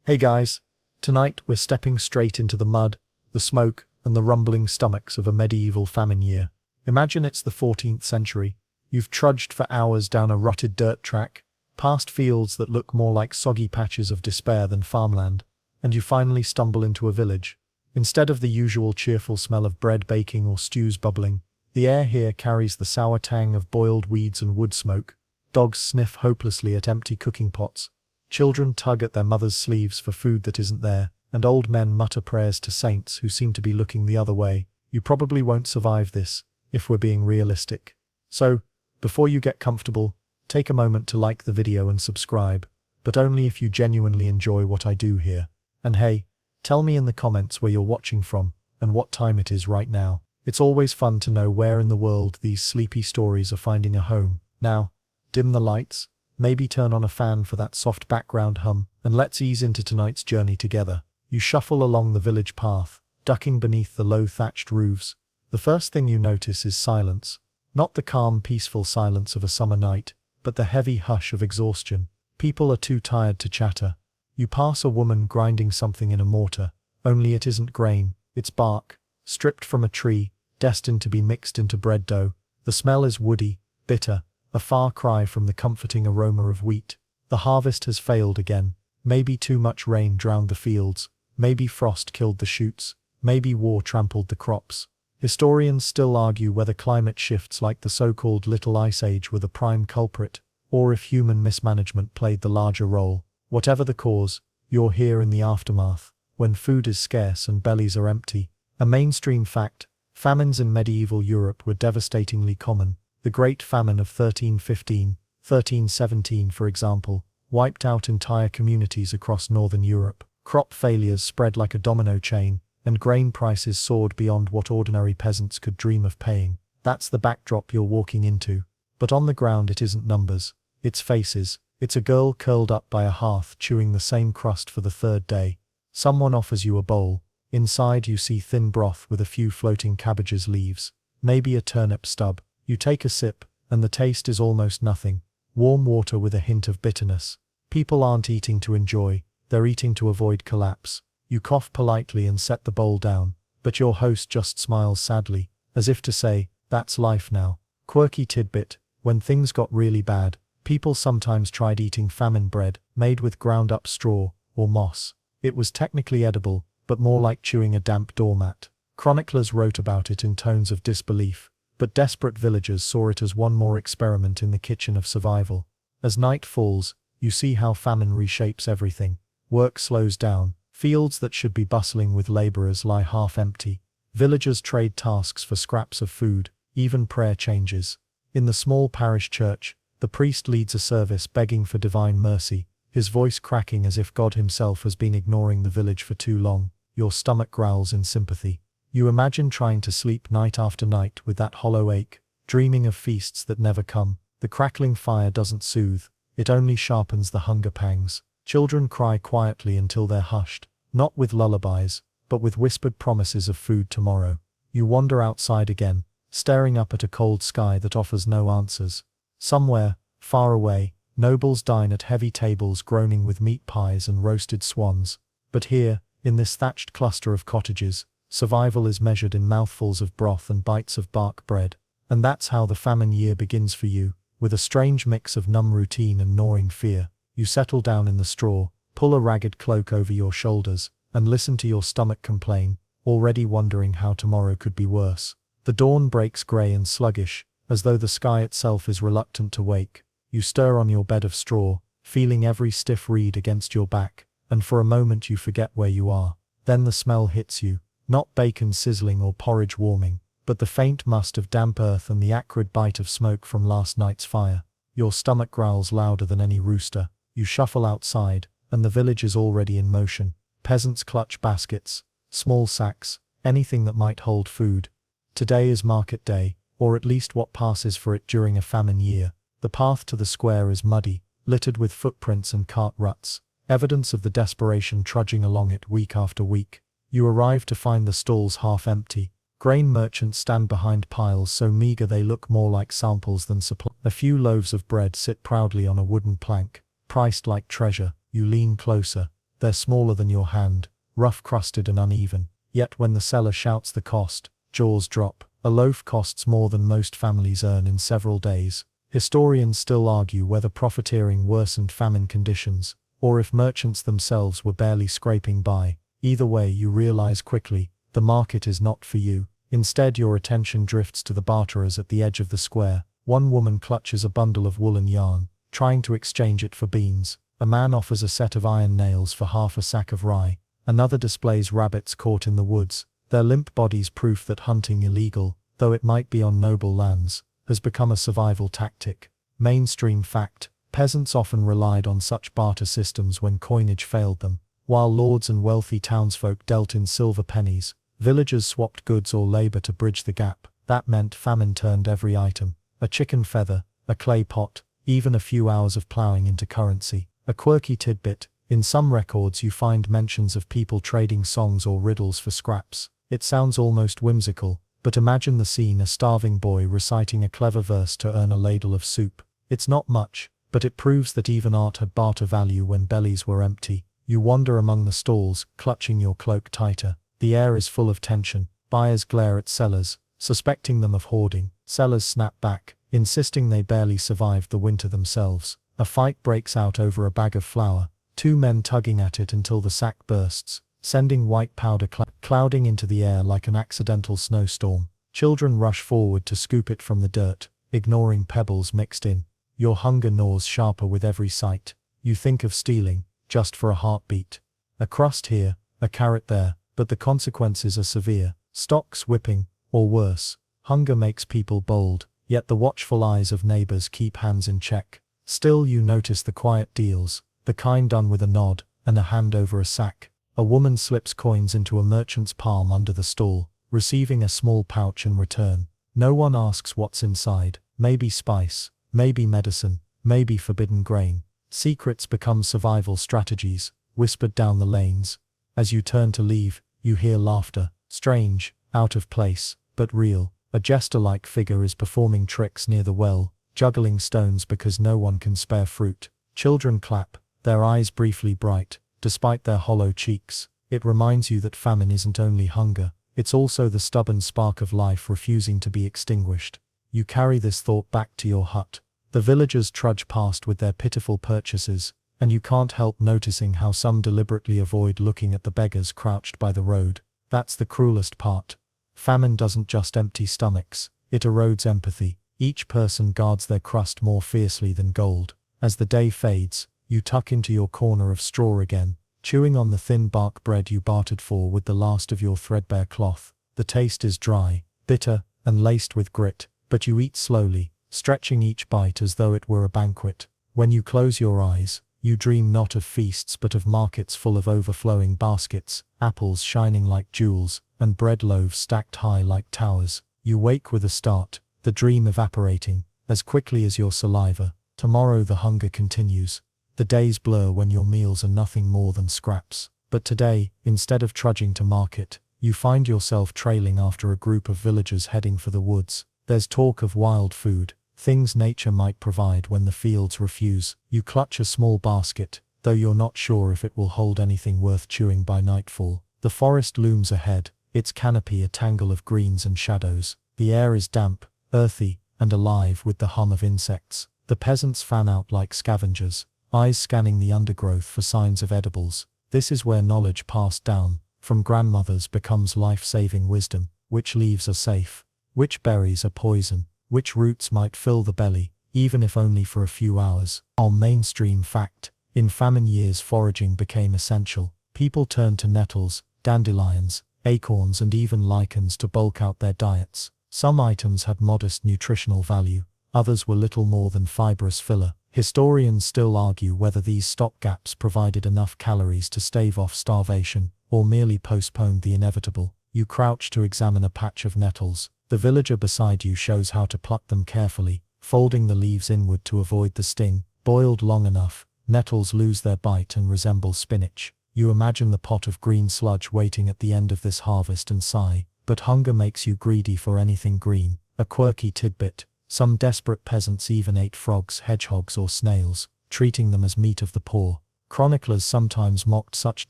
Hey guys, tonight we're stepping straight into the mud, the smoke, and the rumbling stomachs of a medieval famine year. Imagine it's the 14th century. You've trudged for hours down a rutted dirt track, past fields that look more like soggy patches of despair than farmland, and you finally stumble into a village. Instead of the usual cheerful smell of bread baking or stews bubbling, the air here carries the sour tang of boiled weeds and wood smoke. Dogs sniff hopelessly at empty cooking pots. Children tug at their mothers' sleeves for food that isn't there, and old men mutter prayers to saints who seem to be looking the other way. You probably won't survive this, if we're being realistic. So, before you get comfortable, take a moment to like the video and subscribe, but only if you genuinely enjoy what I do here. And hey, tell me in the comments where you're watching from, and what time it is right now. It's always fun to know where in the world these sleepy stories are finding a home. Now, dim the lights, maybe turn on a fan for that soft background hum, and let's ease into tonight's journey together. You shuffle along the village path, ducking beneath the low thatched roofs. The first thing you notice is silence. Not the calm, peaceful silence of a summer night, but the heavy hush of exhaustion. People are too tired to chatter. You pass a woman grinding something in a mortar, only it isn't grain, it's bark, stripped from a tree, destined to be mixed into bread dough. The smell is woody, bitter, a far cry from the comforting aroma of wheat. The harvest has failed again. Maybe too much rain drowned the fields, maybe frost killed the shoots, maybe war trampled the crops. Historians still argue whether climate shifts like the so-called Little Ice Age were the prime culprit, or if human mismanagement played the larger role. Whatever the cause, you're here in the aftermath, when food is scarce and bellies are empty. A mainstream fact, famines in medieval Europe were devastatingly common. The Great Famine of 1315, 1317 for example, wiped out entire communities across northern Europe. Crop failures spread like a domino chain, and grain prices soared beyond what ordinary peasants could dream of paying. That's the backdrop you're walking into. But on the ground it isn't numbers, it's faces. It's a girl curled up by a hearth chewing the same crust for the third day. Someone offers you a bowl. Inside you see thin broth with a few floating cabbages leaves, maybe a turnip stub. You take a sip, and the taste is almost nothing. Warm water with a hint of bitterness. People aren't eating to enjoy, they're eating to avoid collapse. You cough politely and set the bowl down, but your host just smiles sadly, as if to say, that's life now. Quirky tidbit, when things got really bad, people sometimes tried eating famine bread, made with ground-up straw, or moss. It was technically edible, but more like chewing a damp doormat. Chroniclers wrote about it in tones of disbelief, but desperate villagers saw it as one more experiment in the kitchen of survival. As night falls, you see how famine reshapes everything. Work slows down. Fields that should be bustling with laborers lie half empty. Villagers trade tasks for scraps of food, even prayer changes. In the small parish church, the priest leads a service begging for divine mercy, his voice cracking as if God himself has been ignoring the village for too long. Your stomach growls in sympathy. You imagine trying to sleep night after night with that hollow ache, dreaming of feasts that never come. The crackling fire doesn't soothe, it only sharpens the hunger pangs. Children cry quietly until they're hushed, not with lullabies, but with whispered promises of food tomorrow. You wander outside again, staring up at a cold sky that offers no answers. Somewhere, far away, nobles dine at heavy tables groaning with meat pies and roasted swans. But here, in this thatched cluster of cottages, survival is measured in mouthfuls of broth and bites of bark bread. And that's how the famine year begins for you, with a strange mix of numb routine and gnawing fear. You settle down in the straw, pull a ragged cloak over your shoulders, and listen to your stomach complain, already wondering how tomorrow could be worse. The dawn breaks grey and sluggish, as though the sky itself is reluctant to wake. You stir on your bed of straw, feeling every stiff reed against your back, and for a moment you forget where you are. Then the smell hits you. Not bacon sizzling or porridge warming, but the faint must of damp earth and the acrid bite of smoke from last night's fire. Your stomach growls louder than any rooster. You shuffle outside, and the village is already in motion. Peasants clutch baskets, small sacks, anything that might hold food. Today is market day, or at least what passes for it during a famine year. The path to the square is muddy, littered with footprints and cart ruts, evidence of the desperation trudging along it week after week. You arrive to find the stalls half empty. Grain merchants stand behind piles so meager they look more like samples than supply. A few loaves of bread sit proudly on a wooden plank, priced like treasure. You lean closer. They're smaller than your hand, rough-crusted and uneven. Yet when the seller shouts the cost, jaws drop. A loaf costs more than most families earn in several days. Historians still argue whether profiteering worsened famine conditions, or if merchants themselves were barely scraping by. Either way, you realize quickly, the market is not for you. Instead, your attention drifts to the barterers at the edge of the square. One woman clutches a bundle of woolen yarn, trying to exchange it for beans. A man offers a set of iron nails for half a sack of rye. Another displays rabbits caught in the woods, their limp bodies proof that hunting illegal, though it might be on noble lands, has become a survival tactic. Mainstream fact: peasants often relied on such barter systems when coinage failed them. While lords and wealthy townsfolk dealt in silver pennies, villagers swapped goods or labor to bridge the gap. That meant famine turned every item: a chicken feather, a clay pot, even a few hours of plowing into currency. A quirky tidbit: in some records you find mentions of people trading songs or riddles for scraps. It sounds almost whimsical, but imagine the scene: a starving boy reciting a clever verse to earn a ladle of soup. It's not much, but it proves that even art had barter value when bellies were empty. You wander among the stalls, clutching your cloak tighter. The air is full of tension. Buyers glare at sellers, suspecting them of hoarding. Sellers snap back, insisting they barely survived the winter themselves. A fight breaks out over a bag of flour, two men tugging at it until the sack bursts, sending white powder clouding into the air like an accidental snowstorm. Children rush forward to scoop it from the dirt, ignoring pebbles mixed in. Your hunger gnaws sharper with every sight. You think of stealing, just for a heartbeat. A crust here, a carrot there, but the consequences are severe. Stocks whipping, or worse. Hunger makes people bold, yet the watchful eyes of neighbors keep hands in check. Still, you notice the quiet deals, the kind done with a nod and a hand over a sack. A woman slips coins into a merchant's palm under the stall, receiving a small pouch in return. No one asks what's inside. Maybe spice, maybe medicine, maybe forbidden grain. Secrets become survival strategies, whispered down the lanes. As you turn to leave, you hear laughter, strange, out of place, but real. A jester-like figure is performing tricks near the well, juggling stones because no one can spare fruit. Children clap, their eyes briefly bright, despite their hollow cheeks. It reminds you that famine isn't only hunger, it's also the stubborn spark of life refusing to be extinguished. You carry this thought back to your hut. The villagers trudge past with their pitiful purchases, and you can't help noticing how some deliberately avoid looking at the beggars crouched by the road. That's the cruelest part. Famine doesn't just empty stomachs, it erodes empathy. Each person guards their crust more fiercely than gold. As the day fades, you tuck into your corner of straw again, chewing on the thin bark bread you bartered for with the last of your threadbare cloth. The taste is dry, bitter, and laced with grit, but you eat slowly, stretching each bite as though it were a banquet. When you close your eyes, you dream not of feasts but of markets full of overflowing baskets, apples shining like jewels, and bread loaves stacked high like towers. You wake with a start, the dream evaporating, as quickly as your saliva. Tomorrow the hunger continues. The days blur when your meals are nothing more than scraps. But today, instead of trudging to market, you find yourself trailing after a group of villagers heading for the woods. There's talk of wild food, things nature might provide when the fields refuse. You clutch a small basket, though you're not sure if it will hold anything worth chewing by nightfall. The forest looms ahead, its canopy a tangle of greens and shadows. The air is damp, earthy, and alive with the hum of insects. The peasants fan out like scavengers, eyes scanning the undergrowth for signs of edibles. This is where knowledge passed down from grandmothers becomes life-saving wisdom. Which leaves are safe, which berries are poison, which roots might fill the belly, even if only for a few hours. Our mainstream fact: in famine years foraging became essential. People turned to nettles, dandelions, acorns and even lichens to bulk out their diets. Some items had modest nutritional value, others were little more than fibrous filler. Historians still argue whether these stopgaps provided enough calories to stave off starvation, or merely postponed the inevitable. You crouch to examine a patch of nettles. The villager beside you shows how to pluck them carefully, folding the leaves inward to avoid the sting. Boiled long enough, nettles lose their bite and resemble spinach. You imagine the pot of green sludge waiting at the end of this harvest and sigh, but hunger makes you greedy for anything green. A quirky tidbit: some desperate peasants even ate frogs, hedgehogs or snails, treating them as meat of the poor. Chroniclers sometimes mocked such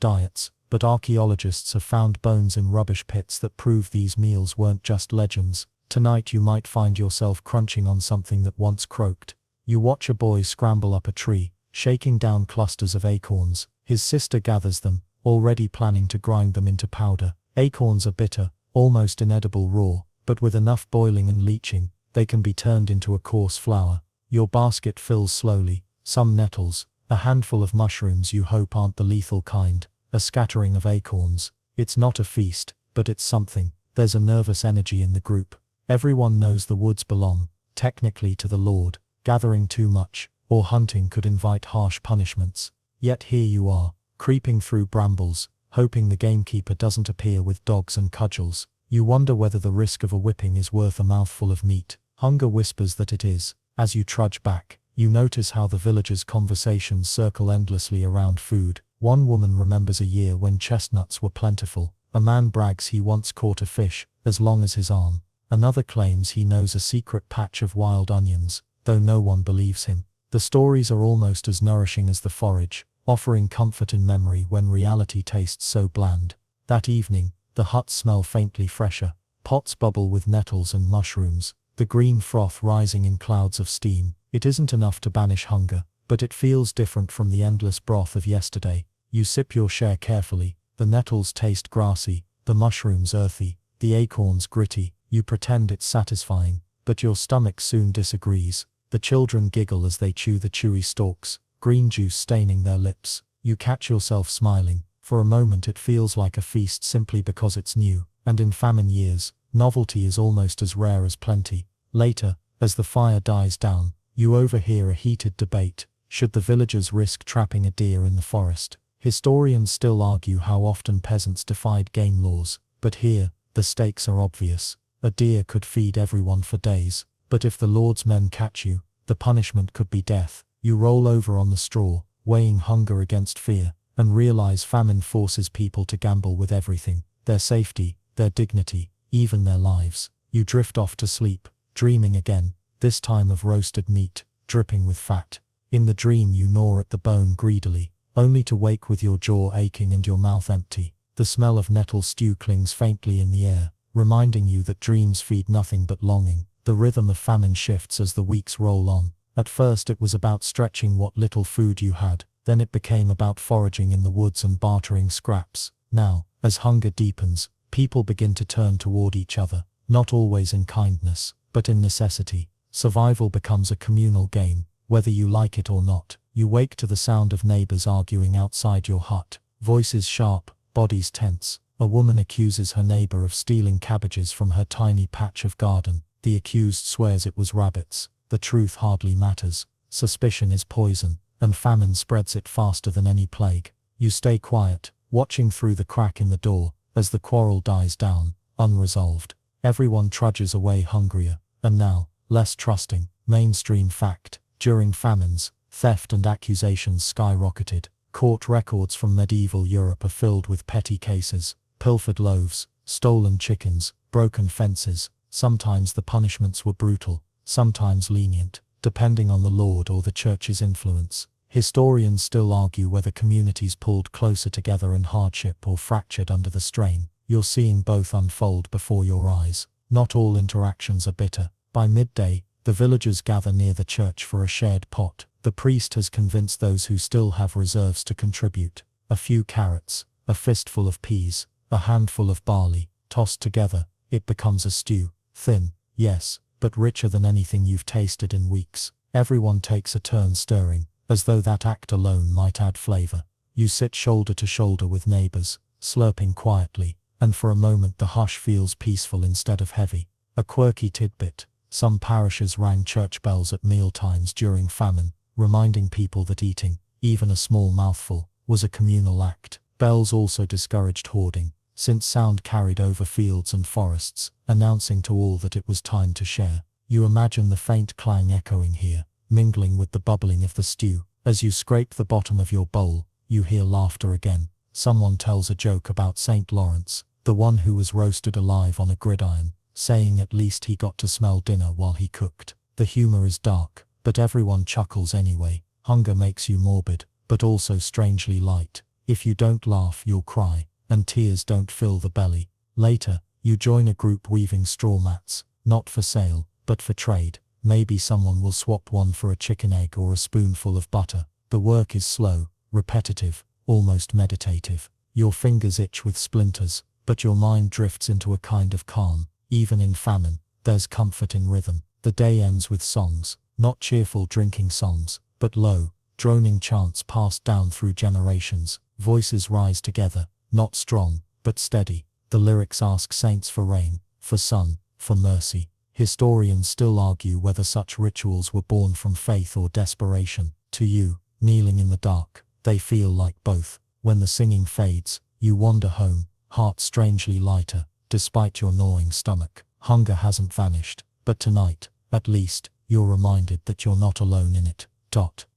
diets, but archaeologists have found bones in rubbish pits that prove these meals weren't just legends. Tonight you might find yourself crunching on something that once croaked. You watch a boy scramble up a tree, shaking down clusters of acorns. His sister gathers them, already planning to grind them into powder. Acorns are bitter, almost inedible raw, but with enough boiling and leaching, they can be turned into a coarse flour. Your basket fills slowly, some nettles, a handful of mushrooms you hope aren't the lethal kind, a scattering of acorns. It's not a feast, but it's something. There's a nervous energy in the group. Everyone knows the woods belong, technically to the Lord. Gathering too much, or hunting could invite harsh punishments. Yet here you are, creeping through brambles, hoping the gamekeeper doesn't appear with dogs and cudgels. You wonder whether the risk of a whipping is worth a mouthful of meat. Hunger whispers that it is. As you trudge back, you notice how the villagers' conversations circle endlessly around food. One woman remembers a year when chestnuts were plentiful. A man brags he once caught a fish, as long as his arm. Another claims he knows a secret patch of wild onions, though no one believes him. The stories are almost as nourishing as the forage, offering comfort in memory when reality tastes so bland. That evening, the huts smell faintly fresher. Pots bubble with nettles and mushrooms, the green froth rising in clouds of steam. It isn't enough to banish hunger, but it feels different from the endless broth of yesterday. You sip your share carefully. The nettles taste grassy, the mushrooms earthy, the acorns gritty. You pretend it's satisfying, but your stomach soon disagrees. The children giggle as they chew the chewy stalks, green juice staining their lips. You catch yourself smiling. For a moment it feels like a feast simply because it's new, and in famine years, novelty is almost as rare as plenty. Later, as the fire dies down, you overhear a heated debate. Should the villagers risk trapping a deer in the forest? Historians still argue how often peasants defied game laws, but here, the stakes are obvious. A deer could feed everyone for days, but if the Lord's men catch you, the punishment could be death. You roll over on the straw, weighing hunger against fear, and realize famine forces people to gamble with everything, their safety, their dignity, even their lives. You drift off to sleep, dreaming again, this time of roasted meat, dripping with fat. In the dream you gnaw at the bone greedily, only to wake with your jaw aching and your mouth empty. The smell of nettle stew clings faintly in the air, reminding you that dreams feed nothing but longing. The rhythm of famine shifts as the weeks roll on. At first it was about stretching what little food you had, then it became about foraging in the woods and bartering scraps. Now, as hunger deepens, people begin to turn toward each other, not always in kindness, but in necessity. Survival becomes a communal game, whether you like it or not. You wake to the sound of neighbors arguing outside your hut, voices sharp, bodies tense. A woman accuses her neighbor of stealing cabbages from her tiny patch of garden. The accused swears it was rabbits. The truth hardly matters. Suspicion is poison, and famine spreads it faster than any plague. You stay quiet, watching through the crack in the door, as the quarrel dies down, unresolved. Everyone trudges away hungrier, and now, less trusting. Mainstream fact: during famines, theft and accusations skyrocketed. Court records from medieval Europe are filled with petty cases. Pilfered loaves, stolen chickens, broken fences. Sometimes the punishments were brutal, sometimes lenient, depending on the lord or the church's influence. Historians still argue whether communities pulled closer together in hardship or fractured under the strain. You're seeing both unfold before your eyes. Not all interactions are bitter. By midday, the villagers gather near the church for a shared pot. The priest has convinced those who still have reserves to contribute. A few carrots, a fistful of peas, a handful of barley, tossed together, it becomes a stew. Thin, yes, but richer than anything you've tasted in weeks. Everyone takes a turn stirring, as though that act alone might add flavor. You sit shoulder to shoulder with neighbors, slurping quietly, and for a moment the hush feels peaceful instead of heavy. A quirky tidbit: some parishes rang church bells at mealtimes during famine, reminding people that eating, even a small mouthful, was a communal act. Bells also discouraged hoarding, since sound carried over fields and forests, announcing to all that it was time to share. You imagine the faint clang echoing here, mingling with the bubbling of the stew. As you scrape the bottom of your bowl, you hear laughter again. Someone tells a joke about St. Lawrence, the one who was roasted alive on a gridiron, saying at least he got to smell dinner while he cooked. The humor is dark, but everyone chuckles anyway. Hunger makes you morbid, but also strangely light. If you don't laugh, you'll cry, and tears don't fill the belly. Later, you join a group weaving straw mats, not for sale, but for trade. Maybe someone will swap one for a chicken egg or a spoonful of butter. The work is slow, repetitive, almost meditative. Your fingers itch with splinters, but your mind drifts into a kind of calm. Even in famine, there's comfort in rhythm. The day ends with songs, not cheerful drinking songs, but low, droning chants passed down through generations. Voices rise together, not strong, but steady. The lyrics ask saints for rain, for sun, for mercy. Historians still argue whether such rituals were born from faith or desperation. To you, kneeling in the dark, they feel like both. When the singing fades, you wander home, heart strangely lighter, despite your gnawing stomach. Hunger hasn't vanished, but tonight, at least, you're reminded that you're not alone in it.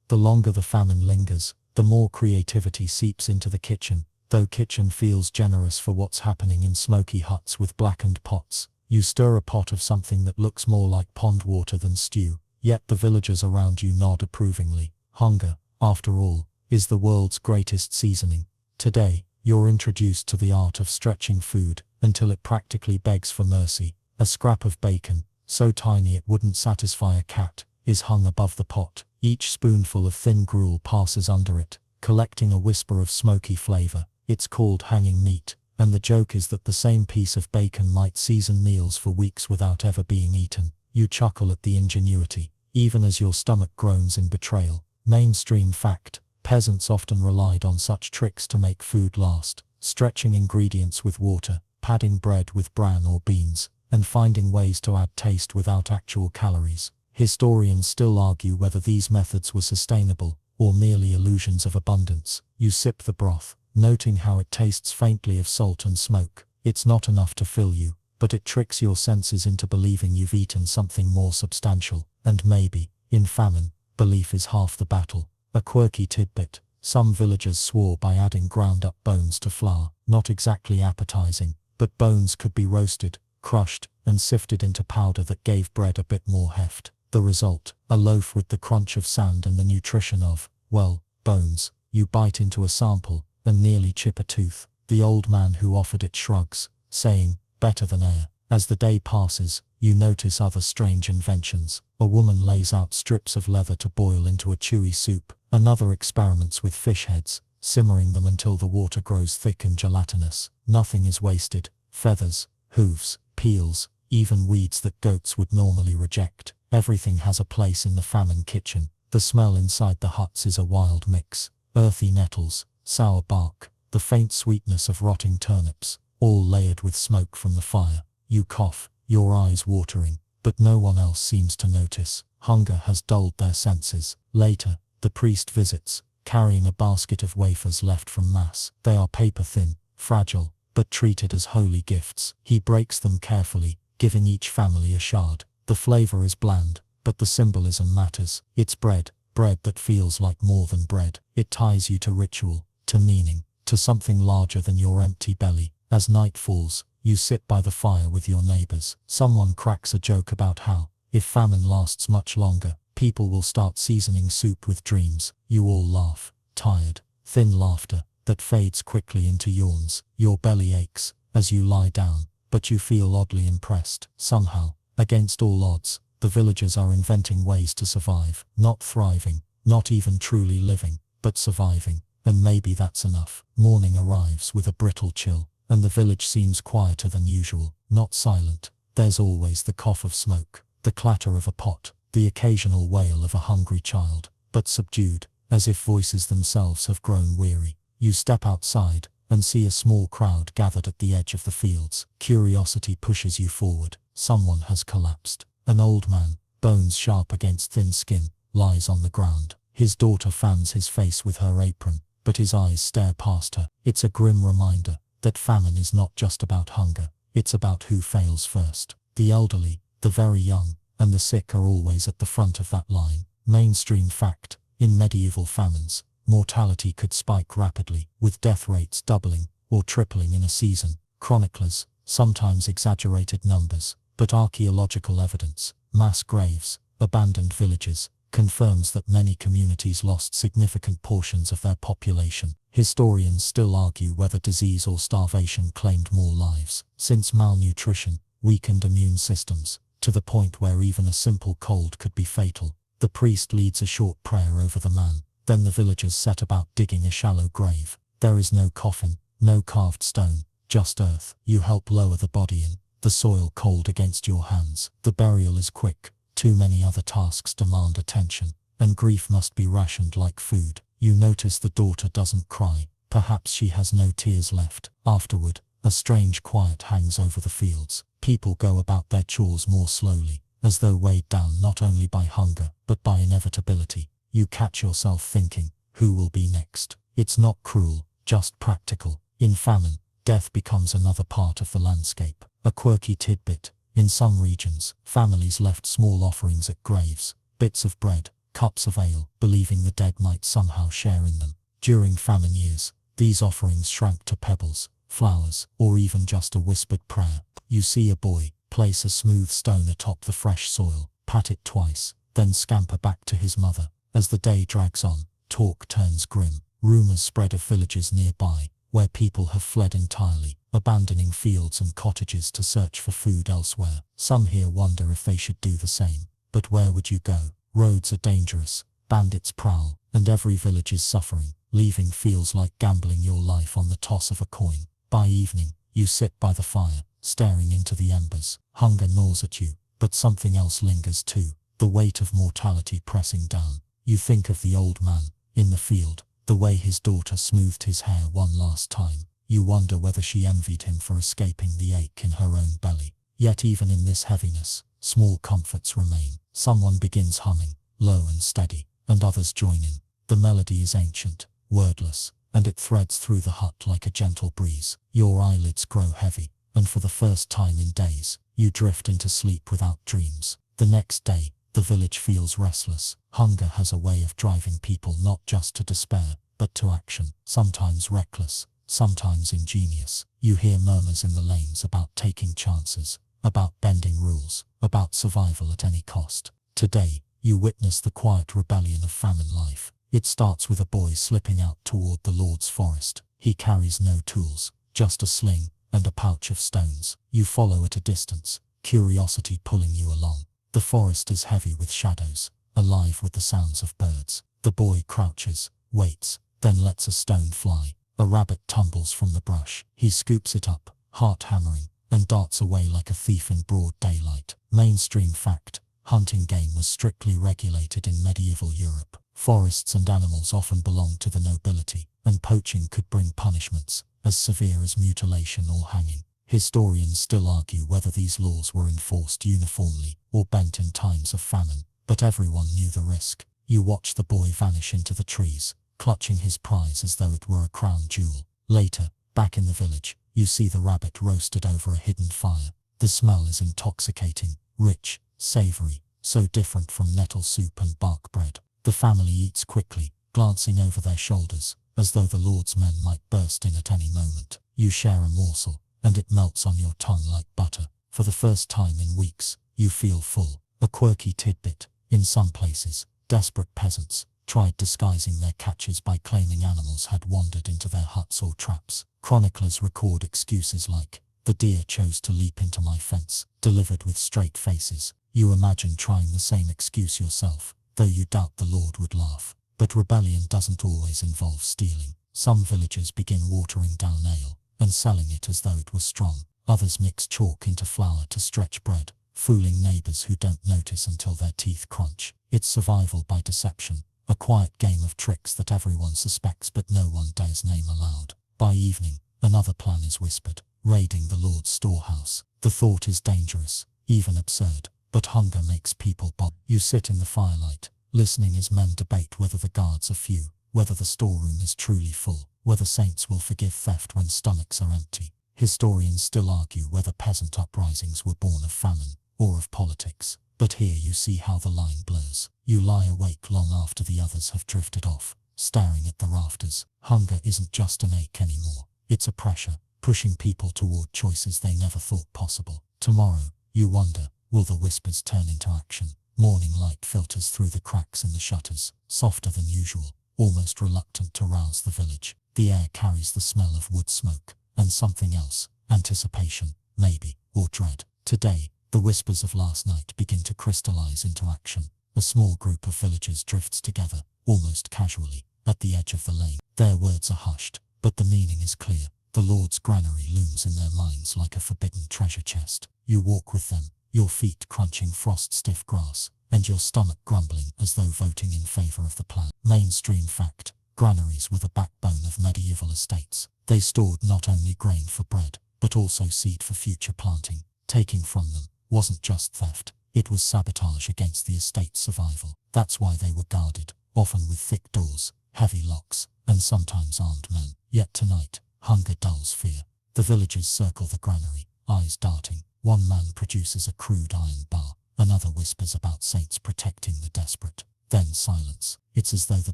The longer the famine lingers, the more creativity seeps into the kitchen. Though kitchen feels generous for what's happening in smoky huts with blackened pots, you stir a pot of something that looks more like pond water than stew. Yet the villagers around you nod approvingly. Hunger, after all, is the world's greatest seasoning. Today, you're introduced to the art of stretching food until it practically begs for mercy. A scrap of bacon, so tiny it wouldn't satisfy a cat, is hung above the pot. Each spoonful of thin gruel passes under it, collecting a whisper of smoky flavor. It's called hanging meat, and the joke is that the same piece of bacon might season meals for weeks without ever being eaten. You chuckle at the ingenuity, even as your stomach groans in betrayal. Mainstream fact: peasants often relied on such tricks to make food last, stretching ingredients with water, padding bread with bran or beans, and finding ways to add taste without actual calories. Historians still argue whether these methods were sustainable, or merely illusions of abundance. You sip the broth, noting how it tastes faintly of salt and smoke. It's not enough to fill you, but it tricks your senses into believing you've eaten something more substantial. And maybe, in famine, belief is half the battle. A quirky tidbit: some villagers swore by adding ground-up bones to flour. Not exactly appetizing, but bones could be roasted, crushed, and sifted into powder that gave bread a bit more heft. The result: a loaf with the crunch of sand and the nutrition of, well, bones. You bite into a sample, and nearly chip a tooth. The old man who offered it shrugs, saying, better than air. As the day passes, you notice other strange inventions. A woman lays out strips of leather to boil into a chewy soup. Another experiments with fish heads, simmering them until the water grows thick and gelatinous. Nothing is wasted: feathers, hooves, peels, even weeds that goats would normally reject. Everything has a place in the famine kitchen. The smell inside the huts is a wild mix: earthy nettles, sour bark, the faint sweetness of rotting turnips, all layered with smoke from the fire. You cough, your eyes watering, but no one else seems to notice. Hunger has dulled their senses. Later, the priest visits, carrying a basket of wafers left from mass. They are paper-thin, fragile, but treated as holy gifts. He breaks them carefully, giving each family a shard. The flavor is bland, but the symbolism matters. It's bread that feels like more than bread. It ties you to ritual, to meaning, to something larger than your empty belly. As night falls, you sit by the fire with your neighbors. Someone cracks a joke about how, if famine lasts much longer, people will start seasoning soup with dreams. You all laugh, tired, thin laughter that fades quickly into yawns. Your belly aches as you lie down, but you feel oddly impressed. Somehow, against all odds, the villagers are inventing ways to survive. Not thriving, not even truly living, but surviving. And maybe that's enough. Morning arrives with a brittle chill, and the village seems quieter than usual. Not silent. There's always the cough of smoke, the clatter of a pot, the occasional wail of a hungry child, but subdued, as if voices themselves have grown weary. You step outside, and see a small crowd gathered at the edge of the fields. Curiosity pushes you forward. Someone has collapsed. An old man, bones sharp against thin skin, lies on the ground. His daughter fans his face with her apron, but his eyes stare past her. It's a grim reminder that famine is not just about hunger, it's about who fails first. The elderly, the very young, and the sick are always at the front of that line. Mainstream fact: in medieval famines, mortality could spike rapidly, with death rates doubling or tripling in a season. Chroniclers sometimes exaggerated numbers, but archaeological evidence, mass graves, abandoned villages, confirms that many communities lost significant portions of their population. Historians still argue whether disease or starvation claimed more lives, since malnutrition weakened immune systems, to the point where even a simple cold could be fatal. The priest leads a short prayer over the man, then the villagers set about digging a shallow grave. There is no coffin, no carved stone, just earth. You help lower the body in, the soil cold against your hands. The burial is quick. Too many other tasks demand attention, and grief must be rationed like food. You notice the daughter doesn't cry. Perhaps she has no tears left. Afterward, a strange quiet hangs over the fields. People go about their chores more slowly, as though weighed down not only by hunger, but by inevitability. You catch yourself thinking, who will be next? It's not cruel, just practical. In famine, death becomes another part of the landscape. A quirky tidbit: in some regions, families left small offerings at graves, bits of bread, cups of ale, believing the dead might somehow share in them. During famine years, these offerings shrank to pebbles, flowers, or even just a whispered prayer. You see a boy place a smooth stone atop the fresh soil, pat it twice, then scamper back to his mother. As the day drags on, talk turns grim. Rumors spread of villages nearby, where people have fled entirely, abandoning fields and cottages to search for food elsewhere. Some here wonder if they should do the same. But where would you go? Roads are dangerous, bandits prowl, and every village is suffering. Leaving feels like gambling your life on the toss of a coin. By evening, you sit by the fire, staring into the embers. Hunger gnaws at you, but something else lingers too, the weight of mortality pressing down. You think of the old man, in the field, the way his daughter smoothed his hair one last time. You wonder whether she envied him for escaping the ache in her own belly. Yet even in this heaviness, small comforts remain. Someone begins humming, low and steady, and others join in. The melody is ancient, wordless, and it threads through the hut like a gentle breeze. Your eyelids grow heavy, and for the first time in days, you drift into sleep without dreams. The next day, the village feels restless. Hunger has a way of driving people not just to despair, but to action, sometimes reckless, sometimes ingenious. You hear murmurs in the lanes about taking chances, about bending rules, about survival at any cost. Today, you witness the quiet rebellion of famine life. It starts with a boy slipping out toward the Lord's forest. He carries no tools, just a sling and a pouch of stones. You follow at a distance, curiosity pulling you along. The forest is heavy with shadows, alive with the sounds of birds. The boy crouches, waits, then lets a stone fly. A rabbit tumbles from the brush. He scoops it up, heart hammering, and darts away like a thief in broad daylight. Mainstream fact: hunting game was strictly regulated in medieval Europe. Forests and animals often belonged to the nobility, and poaching could bring punishments as severe as mutilation or hanging. Historians still argue whether these laws were enforced uniformly or bent in times of famine, but everyone knew the risk. You watch the boy vanish into the trees, clutching his prize as though it were a crown jewel. Later, back in the village, you see the rabbit roasted over a hidden fire. The smell is intoxicating, rich, savory, so different from nettle soup and bark bread. The family eats quickly, glancing over their shoulders, as though the Lord's men might burst in at any moment. You share a morsel, and it melts on your tongue like butter. For the first time in weeks, you feel full. A quirky tidbit: in some places, desperate peasants tried disguising their catches by claiming animals had wandered into their huts or traps. Chroniclers record excuses like, "The deer chose to leap into my fence," delivered with straight faces. You imagine trying the same excuse yourself, though you doubt the Lord would laugh. But rebellion doesn't always involve stealing. Some villagers begin watering down ale and selling it as though it was strong. Others mix chalk into flour to stretch bread, fooling neighbors who don't notice until their teeth crunch. It's survival by deception, a quiet game of tricks that everyone suspects but no one dares name aloud. By evening, another plan is whispered: raiding the Lord's storehouse. The thought is dangerous, even absurd, but hunger makes people bob. You sit in the firelight, listening as men debate whether the guards are few, whether the storeroom is truly full, whether saints will forgive theft when stomachs are empty. Historians still argue whether peasant uprisings were born of famine or of politics, but here you see how the line blurs. You lie awake long after the others have drifted off, staring at the rafters. Hunger isn't just an ache anymore, it's a pressure, pushing people toward choices they never thought possible. Tomorrow, you wonder, will the whispers turn into action? Morning light filters through the cracks in the shutters, softer than usual, almost reluctant to rouse the village. The air carries the smell of wood smoke, and something else, anticipation, maybe, or dread. Today, the whispers of last night begin to crystallize into action. A small group of villagers drifts together, almost casually, at the edge of the lane. Their words are hushed, but the meaning is clear. The Lord's granary looms in their minds like a forbidden treasure chest. You walk with them, your feet crunching frost-stiff grass, and your stomach grumbling as though voting in favor of the plan. Mainstream fact: granaries were the backbone of medieval estates. They stored not only grain for bread, but also seed for future planting. Taking from them wasn't just theft, it was sabotage against the estate's survival. That's why they were guarded, often with thick doors, heavy locks, and sometimes armed men. Yet tonight, hunger dulls fear. The villagers circle the granary, eyes darting. One man produces a crude iron bar, another whispers about saints protecting the desperate. Then silence. It's as though the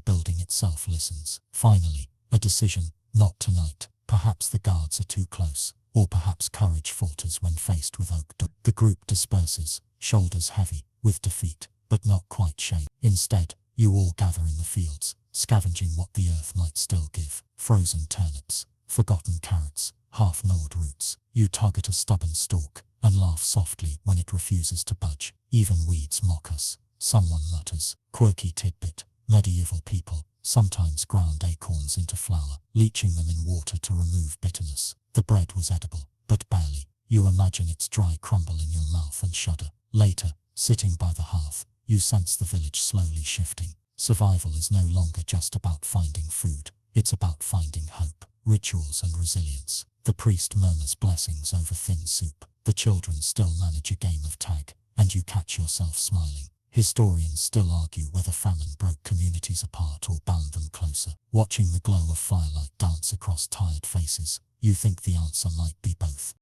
building itself listens. Finally, a decision: not tonight. Perhaps the guards are too close, or perhaps courage falters when faced with oak door. The group disperses, shoulders heavy with defeat, but not quite shame. Instead, you all gather in the fields, scavenging what the earth might still give. Frozen turnips, forgotten carrots, half-gnawed roots. You tug at a stubborn stalk, and laugh softly when it refuses to budge. Even weeds mock us. Someone mutters, quirky tidbit: medieval people sometimes ground acorns into flour, leaching them in water to remove bitterness. The bread was edible, but barely. You imagine its dry crumble in your mouth and shudder. Later, sitting by the hearth, you sense the village slowly shifting. Survival is no longer just about finding food, it's about finding hope, rituals and resilience. The priest murmurs blessings over thin soup. The children still manage a game of tag, and you catch yourself smiling. Historians still argue whether famine broke communities apart or bound them closer. Watching the glow of firelight dance across tired faces, you think the answer might be both.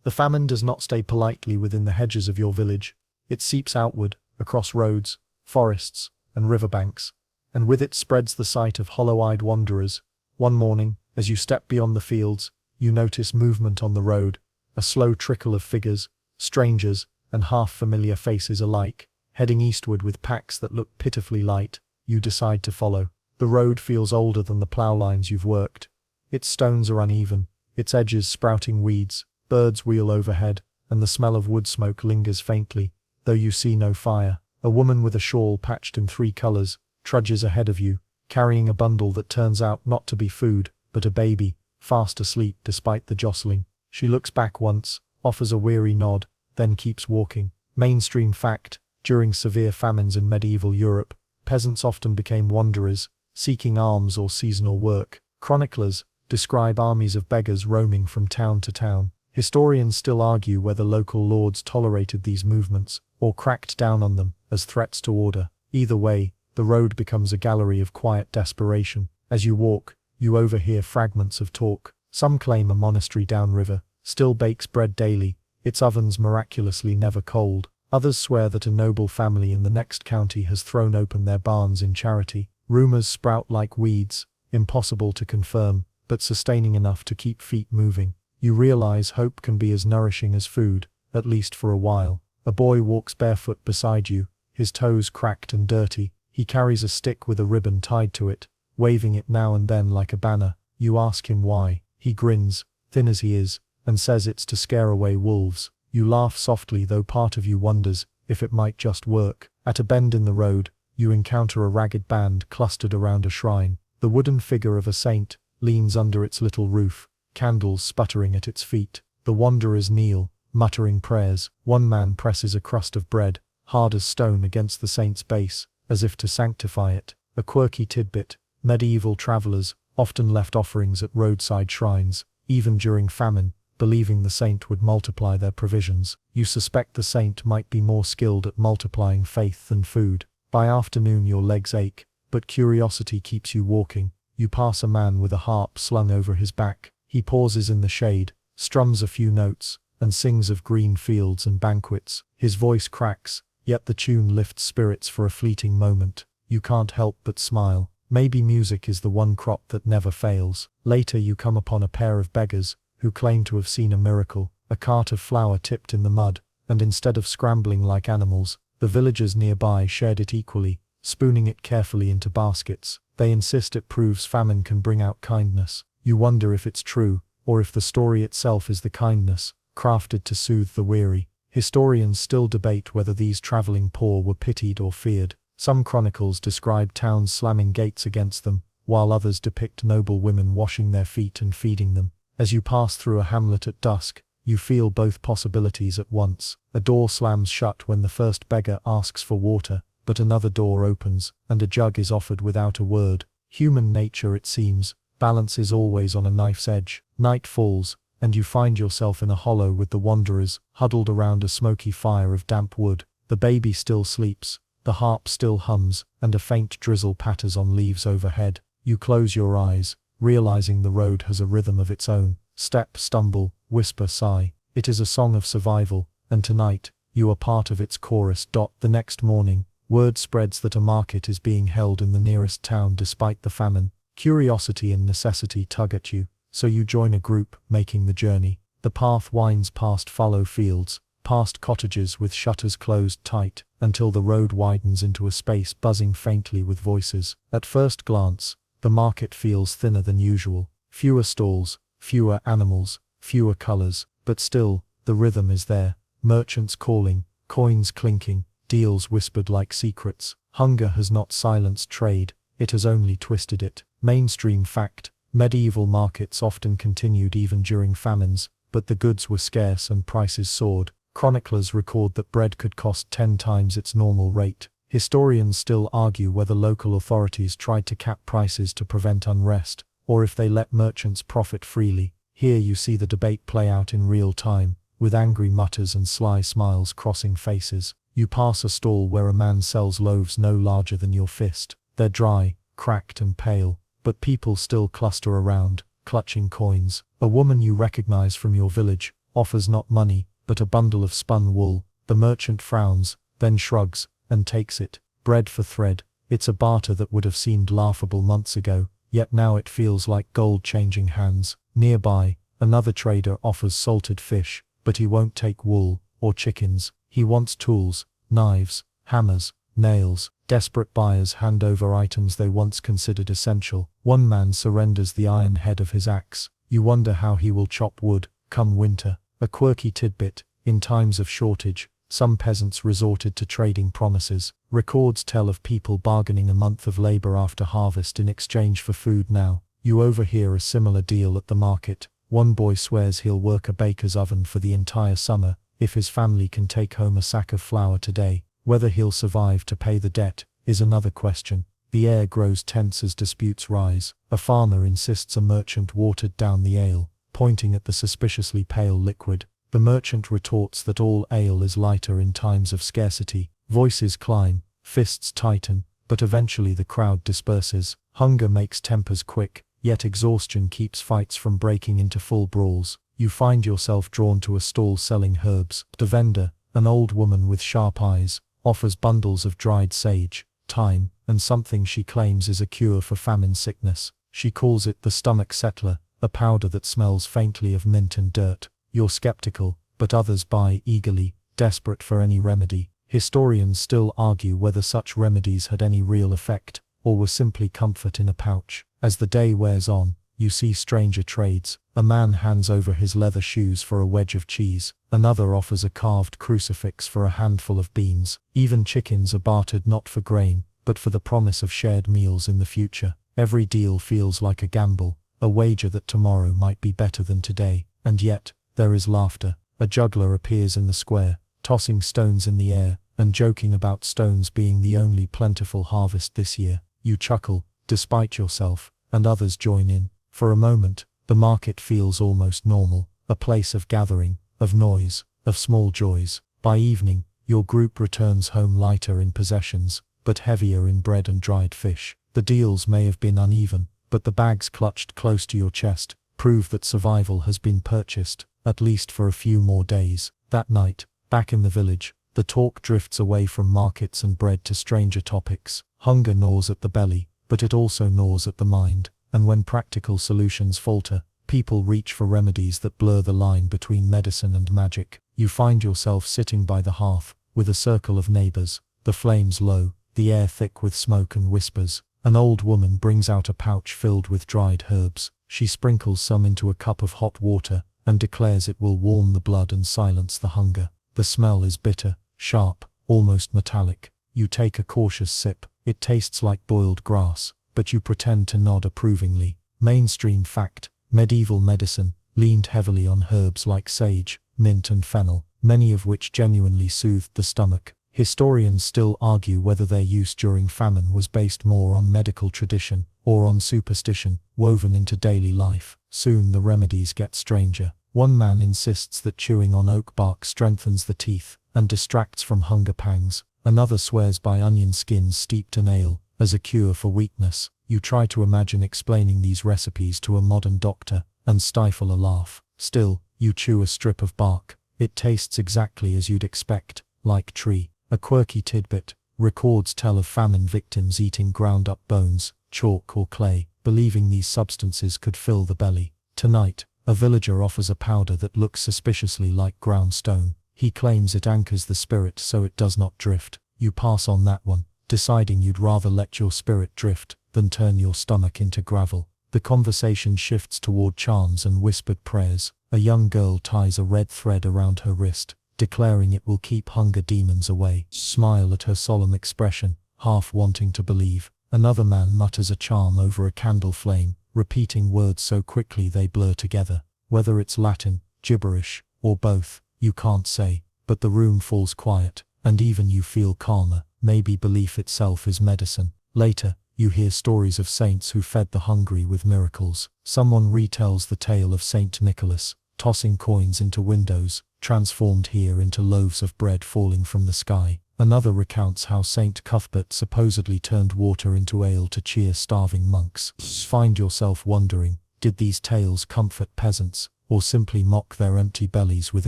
The famine does not stay politely within the hedges of your village. It seeps outward, across roads, forests, and riverbanks, and with it spreads the sight of hollow-eyed wanderers. One morning, as you step beyond the fields, you notice movement on the road, a slow trickle of figures, strangers and half-familiar faces alike, heading eastward with packs that look pitifully light. You decide to follow. The road feels older than the plough lines you've worked. Its stones are uneven, its edges sprouting weeds, birds wheel overhead, and the smell of wood smoke lingers faintly, though you see no fire. A woman with a shawl patched in 3 colors trudges ahead of you, carrying a bundle that turns out not to be food, but a baby, fast asleep despite the jostling. She looks back once, offers a weary nod, then keeps walking. Mainstream fact: during severe famines in medieval Europe, peasants often became wanderers, seeking alms or seasonal work. Chroniclers describe armies of beggars roaming from town to town. Historians still argue whether local lords tolerated these movements, or cracked down on them as threats to order. Either way, the road becomes a gallery of quiet desperation. As you walk, you overhear fragments of talk. Some claim a monastery downriver still bakes bread daily, its ovens miraculously never cold. Others swear that a noble family in the next county has thrown open their barns in charity. Rumors sprout like weeds, impossible to confirm, but sustaining enough to keep feet moving. You realize hope can be as nourishing as food, at least for a while. A boy walks barefoot beside you, his toes cracked and dirty. He carries a stick with a ribbon tied to it, waving it now and then like a banner. You ask him why. He grins, thin as he is, and says it's to scare away wolves. You laugh softly, though part of you wonders if it might just work. At a bend in the road, you encounter a ragged band clustered around a shrine. The wooden figure of a saint leans under its little roof, candles sputtering at its feet. The wanderers kneel, muttering prayers. One man presses a crust of bread, hard as stone, against the saint's base, as if to sanctify it. A quirky tidbit: medieval travelers often left offerings at roadside shrines, even during famine, believing the saint would multiply their provisions. You suspect the saint might be more skilled at multiplying faith than food. By afternoon your legs ache, but curiosity keeps you walking. You pass a man with a harp slung over his back. He pauses in the shade, strums a few notes, and sings of green fields and banquets. His voice cracks, yet the tune lifts spirits for a fleeting moment. You can't help but smile. Maybe music is the one crop that never fails. Later you come upon a pair of beggars who claim to have seen a miracle. A cart of flour tipped in the mud, and instead of scrambling like animals, The villagers nearby shared it equally, spooning it carefully into baskets. They insist it proves famine can bring out kindness. You wonder if it's true, or if the story itself is the kindness, crafted to soothe the weary. Historians still debate whether these traveling poor were pitied or feared. Some chronicles describe towns slamming gates against them, while others depict noble women washing their feet and feeding them. As you pass through a hamlet at dusk, you feel both possibilities at once. A door slams shut when the first beggar asks for water, but another door opens, and a jug is offered without a word. Human nature, it seems, balance is always on a knife's edge. Night falls, and you find yourself in a hollow with the wanderers, huddled around a smoky fire of damp wood. The baby still sleeps, the harp still hums, and a faint drizzle patters on leaves overhead. You close your eyes, realizing the road has a rhythm of its own. Step, stumble, whisper, sigh. It is a song of survival, and tonight, you are part of its chorus. The next morning, word spreads that a market is being held in the nearest town despite the famine. Curiosity and necessity tug at you, so you join a group, making the journey. The path winds past fallow fields, past cottages with shutters closed tight, until the road widens into a space buzzing faintly with voices. At first glance, the market feels thinner than usual. Fewer stalls, fewer animals, fewer colors, but still, the rhythm is there. Merchants calling, coins clinking, deals whispered like secrets. Hunger has not silenced trade, it has only twisted it. Mainstream fact: medieval markets often continued even during famines, but the goods were scarce and prices soared. Chroniclers record that bread could cost 10 times its normal rate. Historians still argue whether local authorities tried to cap prices to prevent unrest, or if they let merchants profit freely. Here you see the debate play out in real time, with angry mutters and sly smiles crossing faces. You pass a stall where a man sells loaves no larger than your fist. They're dry, cracked and pale, but people still cluster around, clutching coins. A woman you recognize from your village offers not money, but a bundle of spun wool. The merchant frowns, then shrugs, and takes it. Bread for thread. It's a barter that would have seemed laughable months ago, yet now it feels like gold changing hands. Nearby, another trader offers salted fish, but he won't take wool or chickens. He wants tools, knives, hammers, nails. Desperate buyers hand over items they once considered essential. One man surrenders the iron head of his axe. You wonder how he will chop wood, come winter. A quirky tidbit: in times of shortage, some peasants resorted to trading promises. Records tell of people bargaining a month of labor after harvest in exchange for food. Now, you overhear a similar deal at the market. One boy swears he'll work a baker's oven for the entire summer, if his family can take home a sack of flour today. Whether he'll survive to pay the debt is another question. The air grows tense as disputes rise. A farmer insists a merchant watered down the ale, pointing at the suspiciously pale liquid. The merchant retorts that all ale is lighter in times of scarcity. Voices climb, fists tighten, but eventually the crowd disperses. Hunger makes tempers quick, yet exhaustion keeps fights from breaking into full brawls. You find yourself drawn to a stall selling herbs. The vendor, an old woman with sharp eyes, offers bundles of dried sage, thyme, and something she claims is a cure for famine sickness. She calls it the stomach settler, a powder that smells faintly of mint and dirt. You're skeptical, but others buy eagerly, desperate for any remedy. Historians still argue whether such remedies had any real effect, or were simply comfort in a pouch. As the day wears on, you see stranger trades. A man hands over his leather shoes for a wedge of cheese. Another offers a carved crucifix for a handful of beans. Even chickens are bartered not for grain, but for the promise of shared meals in the future. Every deal feels like a gamble, a wager that tomorrow might be better than today. And yet, there is laughter. A juggler appears in the square, tossing stones in the air, and joking about stones being the only plentiful harvest this year. You chuckle, despite yourself, and others join in. For a moment, the market feels almost normal, a place of gathering, of noise, of small joys. By evening, your group returns home lighter in possessions, but heavier in bread and dried fish. The deals may have been uneven, but the bags clutched close to your chest prove that survival has been purchased, at least for a few more days. That night, back in the village, the talk drifts away from markets and bread to stranger topics. Hunger gnaws at the belly, but it also gnaws at the mind, and when practical solutions falter, people reach for remedies that blur the line between medicine and magic. You find yourself sitting by the hearth, with a circle of neighbors, the flames low, the air thick with smoke and whispers. An old woman brings out a pouch filled with dried herbs. She sprinkles some into a cup of hot water and declares it will warm the blood and silence the hunger. The smell is bitter, sharp, almost metallic. You take a cautious sip. It tastes like boiled grass, but you pretend to nod approvingly. Mainstream fact: medieval medicine leaned heavily on herbs like sage, mint and fennel, many of which genuinely soothed the stomach. Historians still argue whether their use during famine was based more on medical tradition or on superstition woven into daily life. Soon the remedies get stranger. One man insists that chewing on oak bark strengthens the teeth and distracts from hunger pangs. Another swears by onion skins steeped in ale as a cure for weakness. You try to imagine explaining these recipes to a modern doctor and stifle a laugh. Still, you chew a strip of bark. It tastes exactly as you'd expect, like tree. A quirky tidbit: records tell of famine victims eating ground-up bones, chalk or clay, believing these substances could fill the belly. Tonight, a villager offers a powder that looks suspiciously like ground stone. He claims it anchors the spirit so it does not drift. You pass on that one, deciding you'd rather let your spirit drift than turn your stomach into gravel. The conversation shifts toward charms and whispered prayers. A young girl ties a red thread around her wrist, declaring it will keep hunger demons away. Smile at her solemn expression, half wanting to believe. Another man mutters a charm over a candle flame, repeating words so quickly they blur together. Whether it's Latin, gibberish, or both, you can't say, but the room falls quiet, and even you feel calmer. Maybe belief itself is medicine. Later, you hear stories of saints who fed the hungry with miracles. Someone retells the tale of Saint Nicholas, tossing coins into windows, transformed here into loaves of bread falling from the sky. Another recounts how Saint Cuthbert supposedly turned water into ale to cheer starving monks. Find yourself wondering, did these tales comfort peasants, or simply mock their empty bellies with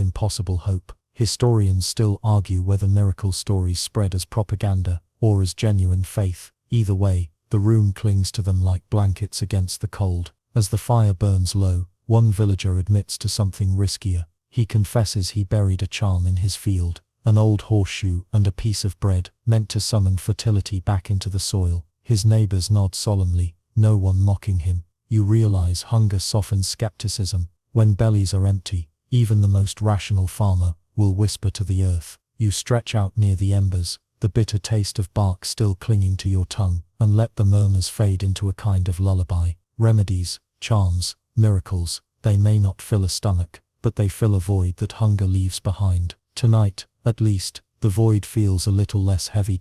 impossible hope? Historians still argue whether miracle stories spread as propaganda, or as genuine faith. Either way, the room clings to them like blankets against the cold. As the fire burns low, one villager admits to something riskier. He confesses he buried a charm in his field, an old horseshoe and a piece of bread, meant to summon fertility back into the soil. His neighbors nod solemnly, no one mocking him. You realize hunger softens skepticism. When bellies are empty, even the most rational farmer will whisper to the earth. You stretch out near the embers, the bitter taste of bark still clinging to your tongue, and let the murmurs fade into a kind of lullaby. Remedies, charms, miracles, they may not fill a stomach, but they fill a void that hunger leaves behind. Tonight, at least, the void feels a little less heavy.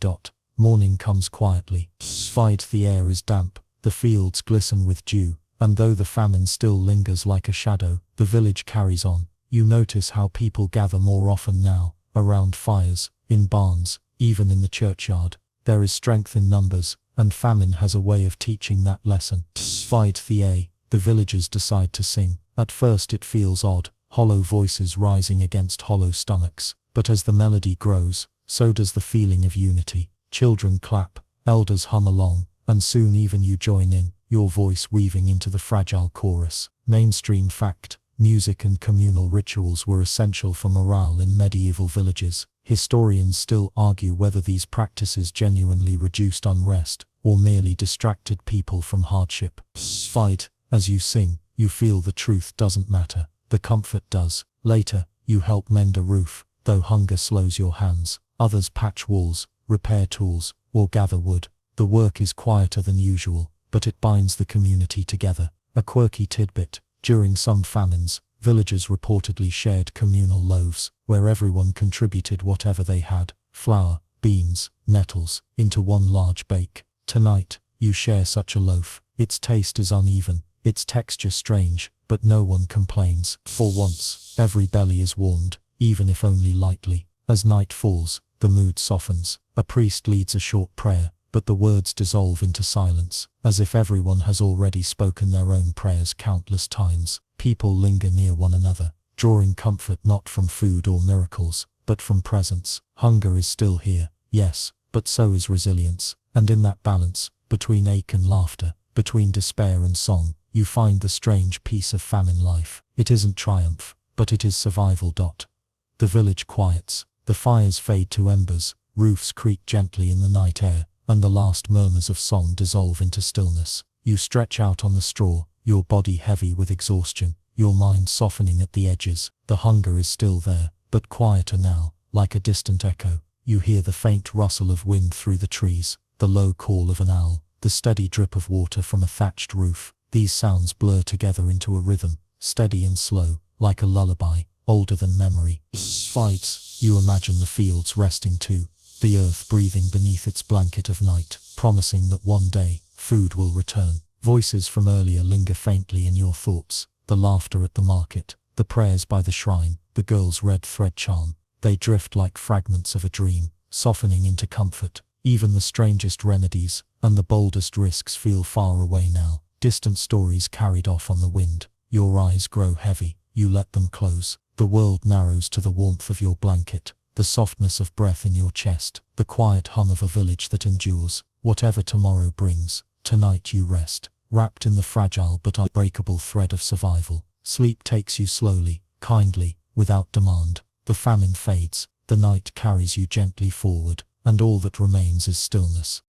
Morning comes quietly. The air is damp, the fields glisten with dew, and though the famine still lingers like a shadow, the village carries on. You notice how people gather more often now, around fires, in barns, even in the churchyard. There is strength in numbers, and famine has a way of teaching that lesson. The villagers decide to sing. At first it feels odd, hollow voices rising against hollow stomachs, but as the melody grows, so does the feeling of unity. Children clap, elders hum along, and soon even you join in, your voice weaving into the fragile chorus. Mainstream fact: music and communal rituals were essential for morale in medieval villages. Historians still argue whether these practices genuinely reduced unrest, or merely distracted people from hardship. As you sing, you feel the truth doesn't matter, the comfort does. Later, you help mend a roof, though hunger slows your hands. Others patch walls, repair tools, or gather wood. The work is quieter than usual, but it binds the community together. A quirky tidbit: during some famines, villagers reportedly shared communal loaves, where everyone contributed whatever they had, flour, beans, nettles, into one large bake. Tonight, you share such a loaf. Its taste is uneven, its texture strange, but no one complains. For once, every belly is warmed, even if only lightly. As night falls, the mood softens. A priest leads a short prayer, but the words dissolve into silence, as if everyone has already spoken their own prayers countless times. People linger near one another, drawing comfort not from food or miracles, but from presence. Hunger is still here, yes, but so is resilience, and in that balance, between ache and laughter, between despair and song, you find the strange peace of famine life. It isn't triumph, but it is survival. The village quiets, The fires fade to embers, roofs creak gently in the night air, and the last murmurs of song dissolve into stillness. You stretch out on the straw, your body heavy with exhaustion, your mind softening at the edges. The hunger is still there, but quieter now, like a distant echo. You hear the faint rustle of wind through the trees, the low call of an owl, the steady drip of water from a thatched roof. These sounds blur together into a rhythm, steady and slow, like a lullaby, older than memory. Fights, you imagine the fields resting too, the earth breathing beneath its blanket of night, promising that one day, food will return. Voices from earlier linger faintly in your thoughts, the laughter at the market, the prayers by the shrine, the girl's red thread charm. They drift like fragments of a dream, softening into comfort. Even the strangest remedies and the boldest risks feel far away now, distant stories carried off on the wind. Your eyes grow heavy, you let them close. The world narrows to the warmth of your blanket, the softness of breath in your chest, the quiet hum of a village that endures. Whatever tomorrow brings, tonight you rest, wrapped in the fragile but unbreakable thread of survival. Sleep takes you slowly, kindly, without demand. The famine fades, the night carries you gently forward, and all that remains is stillness.